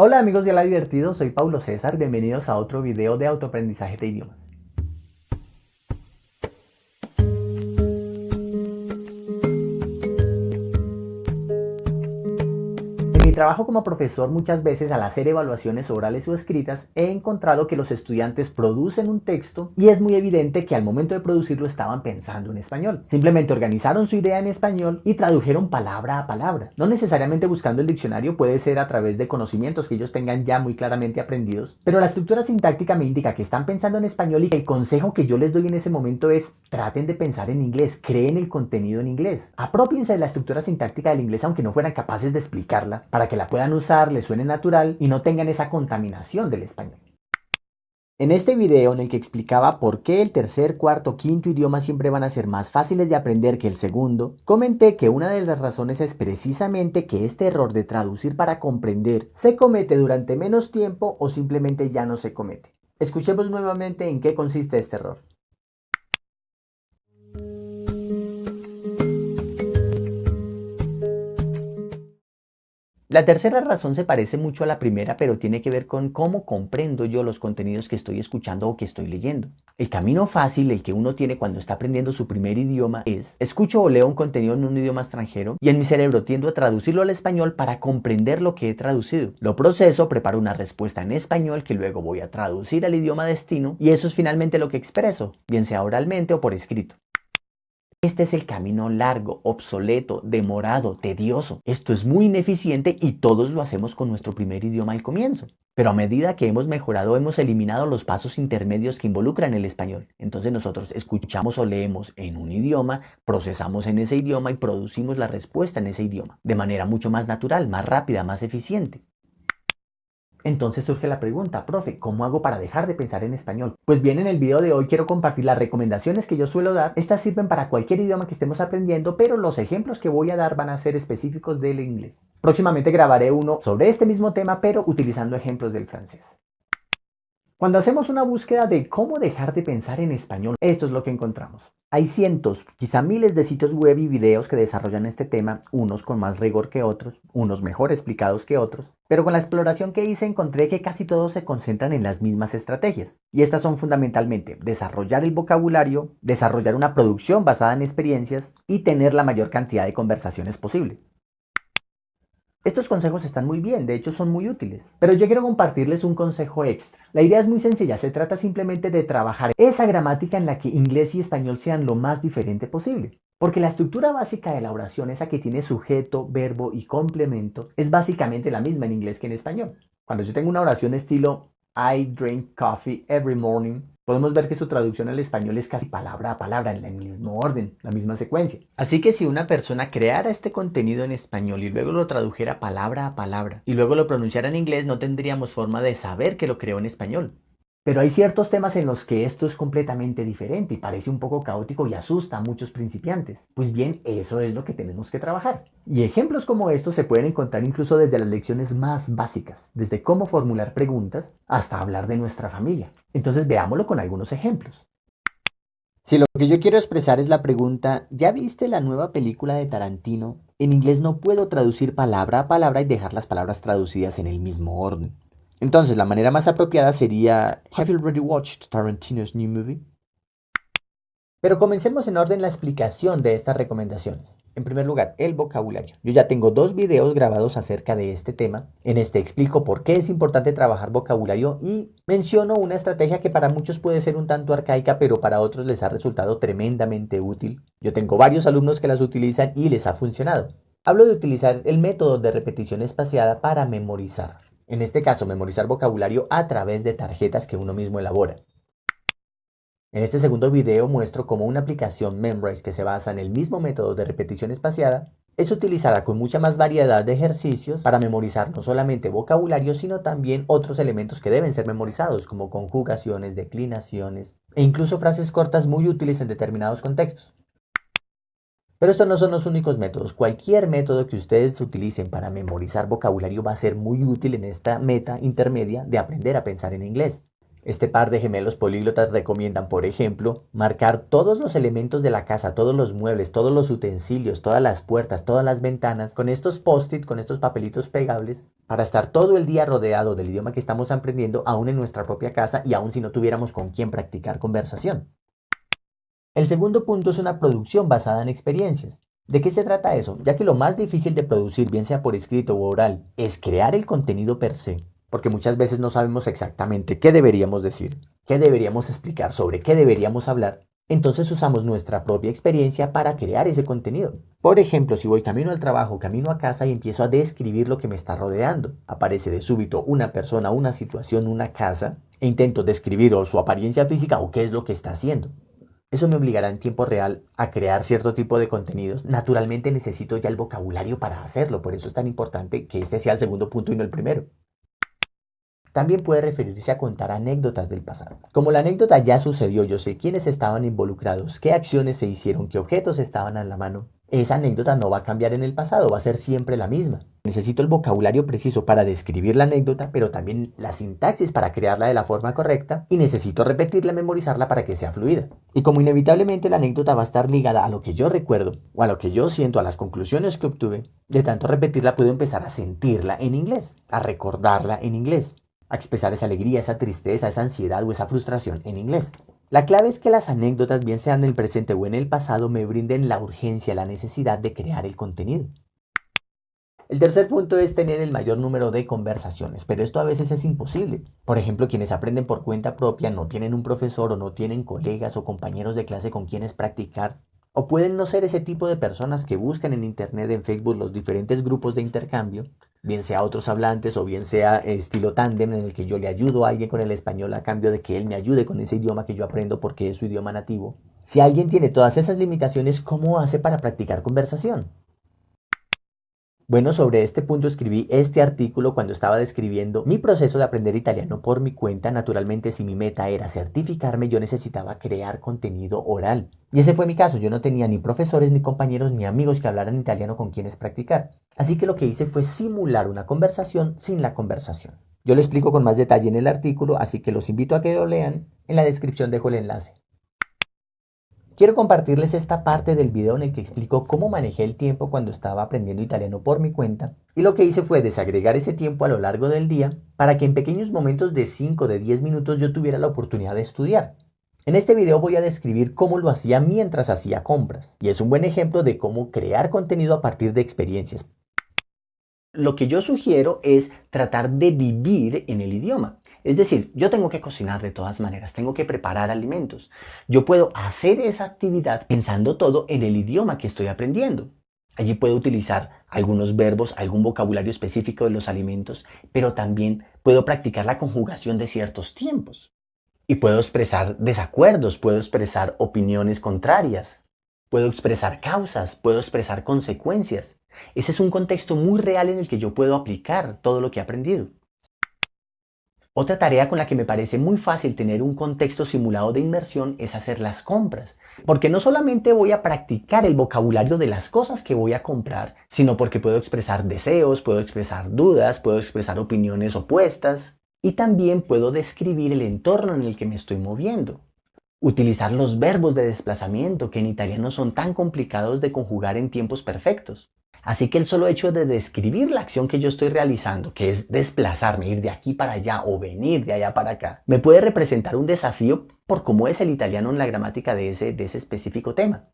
Hola amigos de La Divertido, soy Paulo César, bienvenidos a otro video de autoaprendizaje de idiomas. En mi trabajo como profesor muchas veces al hacer evaluaciones orales o escritas he encontrado que los estudiantes producen un texto y es muy evidente que al momento de producirlo estaban pensando en español. Simplemente organizaron su idea en español y tradujeron palabra a palabra. No necesariamente buscando el diccionario, puede ser a través de conocimientos que ellos tengan ya muy claramente aprendidos, pero la estructura sintáctica me indica que están pensando en español y que el consejo que yo les doy en ese momento es traten de pensar en inglés, creen el contenido en inglés. Apropiense de la estructura sintáctica del inglés aunque no fueran capaces de explicarla, para que la puedan usar, les suene natural y no tengan esa contaminación del español. En este video en el que explicaba por qué el tercer, cuarto, quinto idioma siempre van a ser más fáciles de aprender que el segundo, comenté que una de las razones es precisamente que este error de traducir para comprender se comete durante menos tiempo o simplemente ya no se comete. Escuchemos nuevamente en qué consiste este error. La tercera razón se parece mucho a la primera, pero tiene que ver con cómo comprendo yo los contenidos que estoy escuchando o que estoy leyendo. El camino fácil, el que uno tiene cuando está aprendiendo su primer idioma, es escucho o leo un contenido en un idioma extranjero y en mi cerebro tiendo a traducirlo al español para comprender lo que he traducido. Lo proceso, preparo una respuesta en español que luego voy a traducir al idioma destino y eso es finalmente lo que expreso, bien sea oralmente o por escrito. Este es el camino largo, obsoleto, demorado, tedioso. Esto es muy ineficiente y todos lo hacemos con nuestro primer idioma al comienzo. Pero a medida que hemos mejorado, hemos eliminado los pasos intermedios que involucran el español. Entonces nosotros escuchamos o leemos en un idioma, procesamos en ese idioma y producimos la respuesta en ese idioma. De manera mucho más natural, más rápida, más eficiente. Entonces surge la pregunta, profe, ¿cómo hago para dejar de pensar en español? Pues bien, en el video de hoy quiero compartir las recomendaciones que yo suelo dar. Estas sirven para cualquier idioma que estemos aprendiendo, pero los ejemplos que voy a dar van a ser específicos del inglés. Próximamente grabaré uno sobre este mismo tema, pero utilizando ejemplos del francés. Cuando hacemos una búsqueda de cómo dejar de pensar en español, esto es lo que encontramos. Hay cientos, quizá miles de sitios web y videos que desarrollan este tema, unos con más rigor que otros, unos mejor explicados que otros, pero con la exploración que hice encontré que casi todos se concentran en las mismas estrategias. Y estas son fundamentalmente desarrollar el vocabulario, desarrollar una producción basada en experiencias y tener la mayor cantidad de conversaciones posible. Estos consejos están muy bien, de hecho son muy útiles, pero yo quiero compartirles un consejo extra. La idea es muy sencilla, se trata simplemente de trabajar esa gramática en la que inglés y español sean lo más diferente posible. Porque la estructura básica de la oración, esa que tiene sujeto, verbo y complemento, es básicamente la misma en inglés que en español. Cuando yo tengo una oración estilo I drink coffee every morning, podemos ver que su traducción al español es casi palabra a palabra, en el mismo orden, la misma secuencia. Así que si una persona creara este contenido en español y luego lo tradujera palabra a palabra y luego lo pronunciara en inglés, no tendríamos forma de saber que lo creó en español. Pero hay ciertos temas en los que esto es completamente diferente y parece un poco caótico y asusta a muchos principiantes. Pues bien, eso es lo que tenemos que trabajar. Y ejemplos como estos se pueden encontrar incluso desde las lecciones más básicas, desde cómo formular preguntas hasta hablar de nuestra familia. Entonces veámoslo con algunos ejemplos. Si lo que yo quiero expresar es la pregunta, ¿ya viste la nueva película de Tarantino? En inglés no puedo traducir palabra a palabra y dejar las palabras traducidas en el mismo orden. Entonces, la manera más apropiada sería Have you already watched Tarantino's new movie? Pero comencemos en orden la explicación de estas recomendaciones. En primer lugar, el vocabulario. Yo ya tengo 2 videos grabados acerca de este tema. En este explico por qué es importante trabajar vocabulario y menciono una estrategia que para muchos puede ser un tanto arcaica, pero para otros les ha resultado tremendamente útil. Yo tengo varios alumnos que las utilizan y les ha funcionado. Hablo de utilizar el método de repetición espaciada para memorizar. En este caso, memorizar vocabulario a través de tarjetas que uno mismo elabora. En este segundo video muestro cómo una aplicación Memrise que se basa en el mismo método de repetición espaciada es utilizada con mucha más variedad de ejercicios para memorizar no solamente vocabulario, sino también otros elementos que deben ser memorizados, como conjugaciones, declinaciones e incluso frases cortas muy útiles en determinados contextos. Pero estos no son los únicos métodos. Cualquier método que ustedes utilicen para memorizar vocabulario va a ser muy útil en esta meta intermedia de aprender a pensar en inglés. Este par de gemelos políglotas recomiendan, por ejemplo, marcar todos los elementos de la casa, todos los muebles, todos los utensilios, todas las puertas, todas las ventanas, con estos post-it, con estos papelitos pegables, para estar todo el día rodeado del idioma que estamos aprendiendo, aún en nuestra propia casa y aún si no tuviéramos con quién practicar conversación. El segundo punto es una producción basada en experiencias. ¿De qué se trata eso? Ya que lo más difícil de producir, bien sea por escrito o oral, es crear el contenido per se, porque muchas veces no sabemos exactamente qué deberíamos decir, qué deberíamos explicar, sobre qué deberíamos hablar. Entonces usamos nuestra propia experiencia para crear ese contenido. Por ejemplo, si voy camino al trabajo, camino a casa y empiezo a describir lo que me está rodeando, aparece de súbito una persona, una situación, una casa, e intento describir o su apariencia física o qué es lo que está haciendo. Eso me obligará en tiempo real a crear cierto tipo de contenidos. Naturalmente necesito ya el vocabulario para hacerlo, por eso es tan importante que este sea el segundo punto y no el primero. También puede referirse a contar anécdotas del pasado. Como la anécdota ya sucedió, yo sé quiénes estaban involucrados, qué acciones se hicieron, qué objetos estaban a la mano. Esa anécdota no va a cambiar en el pasado, va a ser siempre la misma. Necesito el vocabulario preciso para describir la anécdota, pero también la sintaxis para crearla de la forma correcta y necesito repetirla, memorizarla para que sea fluida. Y como inevitablemente la anécdota va a estar ligada a lo que yo recuerdo o a lo que yo siento, a las conclusiones que obtuve, de tanto repetirla puedo empezar a sentirla en inglés, a recordarla en inglés, a expresar esa alegría, esa tristeza, esa ansiedad o esa frustración en inglés. La clave es que las anécdotas, bien sean en el presente o en el pasado, me brinden la urgencia, la necesidad de crear el contenido. El tercer punto es tener el mayor número de conversaciones, pero esto a veces es imposible. Por ejemplo, quienes aprenden por cuenta propia no tienen un profesor o no tienen colegas o compañeros de clase con quienes practicar. O pueden no ser ese tipo de personas que buscan en internet, en Facebook, los diferentes grupos de intercambio, bien sea otros hablantes o bien sea estilo tándem en el que yo le ayudo a alguien con el español a cambio de que él me ayude con ese idioma que yo aprendo porque es su idioma nativo. Si alguien tiene todas esas limitaciones, ¿cómo hace para practicar conversación? Bueno, sobre este punto escribí este artículo cuando estaba describiendo mi proceso de aprender italiano por mi cuenta. Naturalmente, si mi meta era certificarme, yo necesitaba crear contenido oral. Y ese fue mi caso. Yo no tenía ni profesores, ni compañeros, ni amigos que hablaran italiano con quienes practicar. Así que lo que hice fue simular una conversación sin la conversación. Yo lo explico con más detalle en el artículo, así que los invito a que lo lean. En la descripción dejo el enlace. Quiero compartirles esta parte del video en el que explico cómo manejé el tiempo cuando estaba aprendiendo italiano por mi cuenta, y lo que hice fue desagregar ese tiempo a lo largo del día para que en pequeños momentos de 5 de 10 minutos yo tuviera la oportunidad de estudiar. En este video voy a describir cómo lo hacía mientras hacía compras, y es un buen ejemplo de cómo crear contenido a partir de experiencias. Lo que yo sugiero es tratar de vivir en el idioma. Es decir, yo tengo que cocinar de todas maneras, tengo que preparar alimentos. Yo puedo hacer esa actividad pensando todo en el idioma que estoy aprendiendo. Allí puedo utilizar algunos verbos, algún vocabulario específico de los alimentos, pero también puedo practicar la conjugación de ciertos tiempos. Y puedo expresar desacuerdos, puedo expresar opiniones contrarias, puedo expresar causas, puedo expresar consecuencias. Ese es un contexto muy real en el que yo puedo aplicar todo lo que he aprendido. Otra tarea con la que me parece muy fácil tener un contexto simulado de inmersión es hacer las compras, porque no solamente voy a practicar el vocabulario de las cosas que voy a comprar, sino porque puedo expresar deseos, puedo expresar dudas, puedo expresar opiniones opuestas y también puedo describir el entorno en el que me estoy moviendo. Utilizar los verbos de desplazamiento que en italiano son tan complicados de conjugar en tiempos perfectos. Así que el solo hecho de describir la acción que yo estoy realizando, que es desplazarme, ir de aquí para allá o venir de allá para acá, me puede representar un desafío por cómo es el italiano en la gramática de ese específico tema.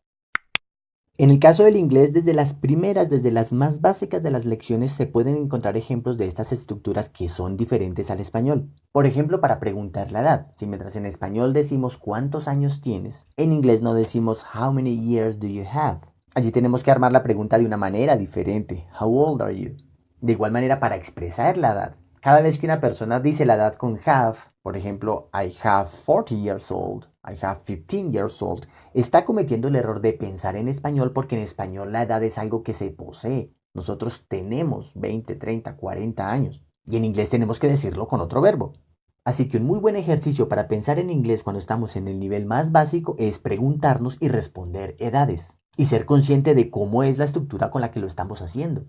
En el caso del inglés, desde las primeras, desde las más básicas de las lecciones, se pueden encontrar ejemplos de estas estructuras que son diferentes al español. Por ejemplo, para preguntar la edad, si mientras en español decimos ¿cuántos años tienes?, en inglés no decimos How many years do you have? Allí tenemos que armar la pregunta de una manera diferente. How old are you? De igual manera, para expresar la edad, cada vez que una persona dice la edad con have, por ejemplo, I have 40 years old, I have 15 years old, está cometiendo el error de pensar en español porque en español la edad es algo que se posee. Nosotros tenemos 20, 30, 40 años y en inglés tenemos que decirlo con otro verbo. Así que un muy buen ejercicio para pensar en inglés cuando estamos en el nivel más básico es preguntarnos y responder edades y ser consciente de cómo es la estructura con la que lo estamos haciendo.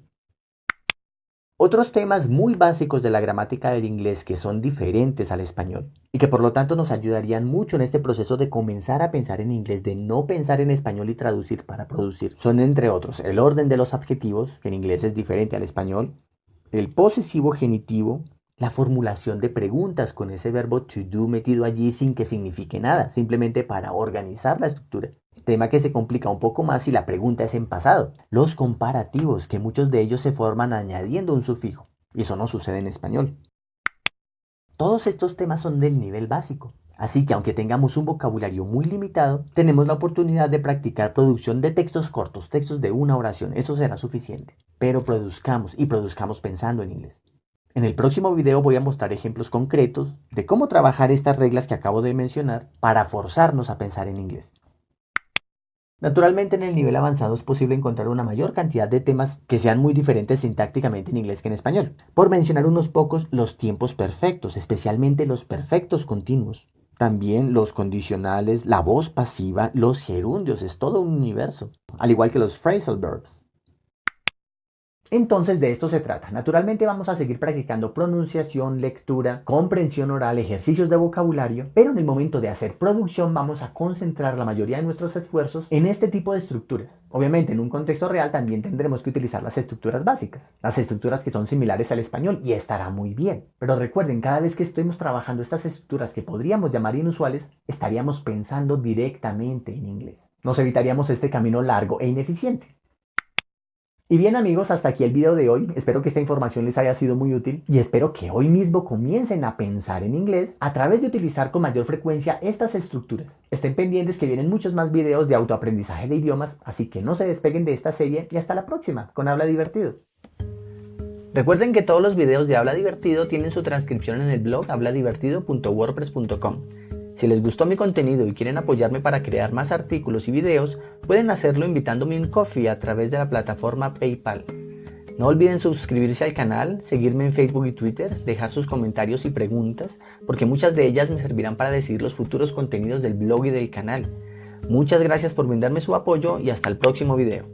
Otros temas muy básicos de la gramática del inglés que son diferentes al español y que por lo tanto nos ayudarían mucho en este proceso de comenzar a pensar en inglés, de no pensar en español y traducir para producir, son entre otros el orden de los adjetivos, que en inglés es diferente al español, el posesivo genitivo, la formulación de preguntas con ese verbo to do metido allí sin que signifique nada, simplemente para organizar la estructura. Tema que se complica un poco más si la pregunta es en pasado. Los comparativos, que muchos de ellos se forman añadiendo un sufijo, y eso no sucede en español. Todos estos temas son del nivel básico, así que aunque tengamos un vocabulario muy limitado, tenemos la oportunidad de practicar producción de textos cortos, textos de una oración, eso será suficiente. Pero produzcamos pensando en inglés. En el próximo video voy a mostrar ejemplos concretos de cómo trabajar estas reglas que acabo de mencionar para forzarnos a pensar en inglés. Naturalmente en el nivel avanzado es posible encontrar una mayor cantidad de temas que sean muy diferentes sintácticamente en inglés que en español. Por mencionar unos pocos, los tiempos perfectos, especialmente los perfectos continuos. También los condicionales, la voz pasiva, los gerundios, es todo un universo. Al igual que los phrasal verbs. Entonces de esto se trata. Naturalmente vamos a seguir practicando pronunciación, lectura, comprensión oral, ejercicios de vocabulario, pero en el momento de hacer producción vamos a concentrar la mayoría de nuestros esfuerzos en este tipo de estructuras. Obviamente en un contexto real también tendremos que utilizar las estructuras básicas, las estructuras que son similares al español y estará muy bien. Pero recuerden, cada vez que estemos trabajando estas estructuras que podríamos llamar inusuales, estaríamos pensando directamente en inglés. Nos evitaríamos este camino largo e ineficiente. Y bien amigos, hasta aquí el video de hoy. Espero que esta información les haya sido muy útil y espero que hoy mismo comiencen a pensar en inglés a través de utilizar con mayor frecuencia estas estructuras. Estén pendientes que vienen muchos más videos de autoaprendizaje de idiomas, así que no se despeguen de esta serie y hasta la próxima con Habla Divertido. Recuerden que todos los videos de Habla Divertido tienen su transcripción en el blog habladivertido.wordpress.com. Si les gustó mi contenido y quieren apoyarme para crear más artículos y videos, pueden hacerlo invitándome un coffee a través de la plataforma PayPal. No olviden suscribirse al canal, seguirme en Facebook y Twitter, dejar sus comentarios y preguntas, porque muchas de ellas me servirán para decidir los futuros contenidos del blog y del canal. Muchas gracias por brindarme su apoyo y hasta el próximo video.